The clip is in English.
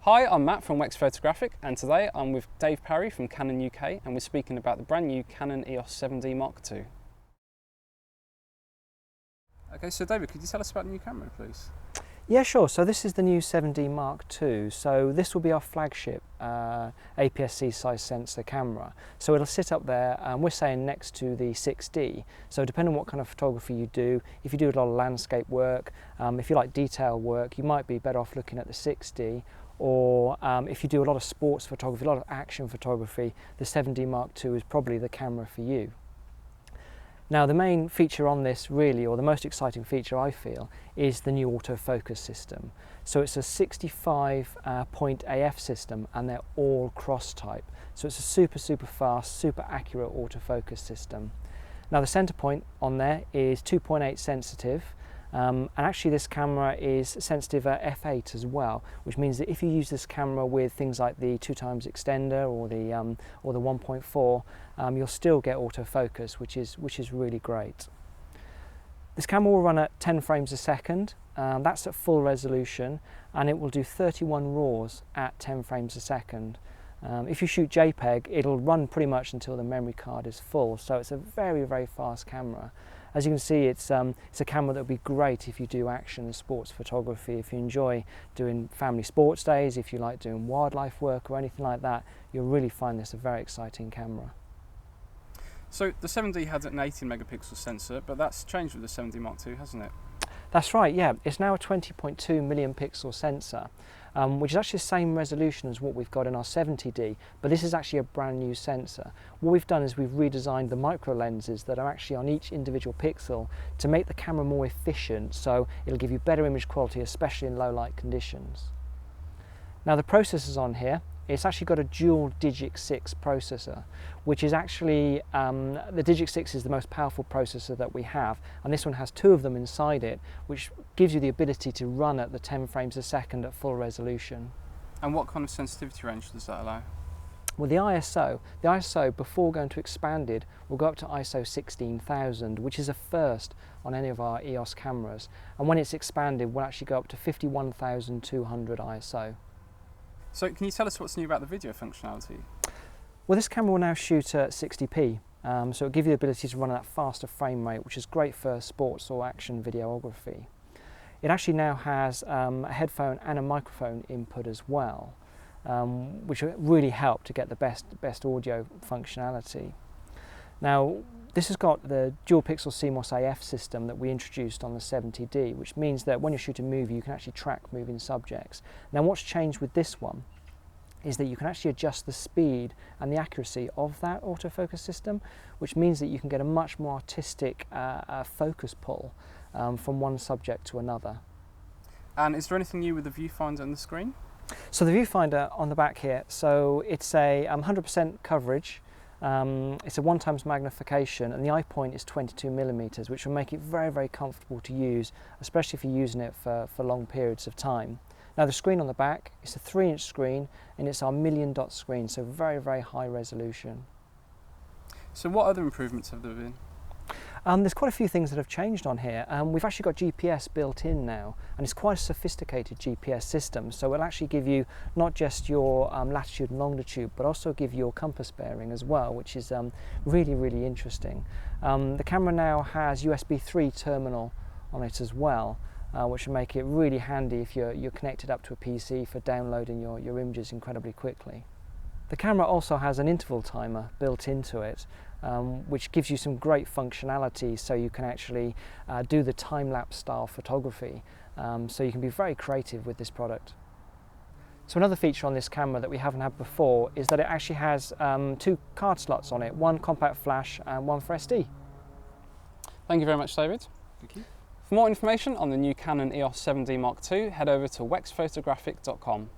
Hi, I'm Matt from Wex Photographic, and today I'm with Dave Parry from Canon UK, and we're speaking about the brand new Canon EOS 7D Mark II. Okay, so David, could you tell us about the new camera, please? Yeah, sure. So this is the new 7D Mark II. So this will be our flagship APS-C size sensor camera. So it'll sit up there, we're saying next to the 6D. So depending on what kind of photography you do, if you do a lot of landscape work, if you like detail work, you might be better off looking at the 6D. Or if you do a lot of sports photography, a lot of action photography, the 7D Mark II is probably the camera for you. Now the main feature on this really, or the most exciting feature I feel, is the new autofocus system. So it's a 65 point AF system, and they're all cross type. So it's a super fast, super accurate autofocus system. Now the center point on there is 2.8 sensitive. And actually this camera is sensitive at f8 as well, which means that if you use this camera with things like the 2x extender or the 1.4, you'll still get autofocus, which is really great. This camera will run at 10 frames a second. That's at full resolution, and it will do 31 RAWs at 10 frames a second. If you shoot JPEG, it'll run pretty much until the memory card is full, so it's a very fast camera. As you can see, it's a camera that would be great if you do action and sports photography, if you enjoy doing family sports days, if you like doing wildlife work or anything like that, you'll really find this a very exciting camera. So the 7D had an 18 megapixel sensor, but that's changed with the 7D Mark II, hasn't it? That's right, yeah. It's now a 20.2 million pixel sensor, which is actually the same resolution as what we've got in our 70D, but this is actually a brand new sensor. What we've done is we've redesigned the micro lenses that are actually on each individual pixel to make the camera more efficient, so it'll give you better image quality, especially in low light conditions. Now the processors on here, it's actually got a dual Digic 6 processor, which is actually, the Digic 6 is the most powerful processor that we have, and this one has two of them inside it, which gives you the ability to run at the 10 frames a second at full resolution. And what kind of sensitivity range does that allow? Well, the ISO before going to expanded will go up to ISO 16000, which is a first on any of our EOS cameras, and when it's expanded we'll actually go up to 51200 ISO. So can you tell us what's new about the video functionality? Well, this camera will now shoot at 60p, so it'll give you the ability to run at that faster frame rate, which is great for sports or action videography. It actually now has a headphone and a microphone input as well, which really help to get the best audio functionality. Now, this has got the dual pixel CMOS AF system that we introduced on the 70D, which means that when you're shooting a movie, you can actually track moving subjects. Now, what's changed with this one is that you can actually adjust the speed and the accuracy of that autofocus system, which means that you can get a much more artistic focus pull from one subject to another. And is there anything new with the viewfinder on the screen? So the viewfinder on the back here, so it's a 100% coverage. It's a 1x magnification, and the eye point is 22mm, which will make it very comfortable to use, especially if you're using it for long periods of time. Now the screen on the back, it's a 3-inch screen, and it's our million dot screen, so very high resolution. So what other improvements have there been? There's quite a few things that have changed on here. We've actually got GPS built in now, and it's quite a sophisticated GPS system, so it'll actually give you not just your latitude and longitude, but also give you your compass bearing as well, which is really interesting. The camera now has USB 3 terminal on it as well, which will make it really handy if you're connected up to a PC for downloading your images incredibly quickly. The camera also has an interval timer built into it, which gives you some great functionality, so you can actually do the time-lapse style photography, so you can be very creative with this product. So another feature on this camera that we haven't had before is that it actually has 2 card slots on it, one compact flash and one for SD. Thank you very much, David. Thank you. For more information on the new Canon EOS 7D Mark II, head over to wexphotographic.com.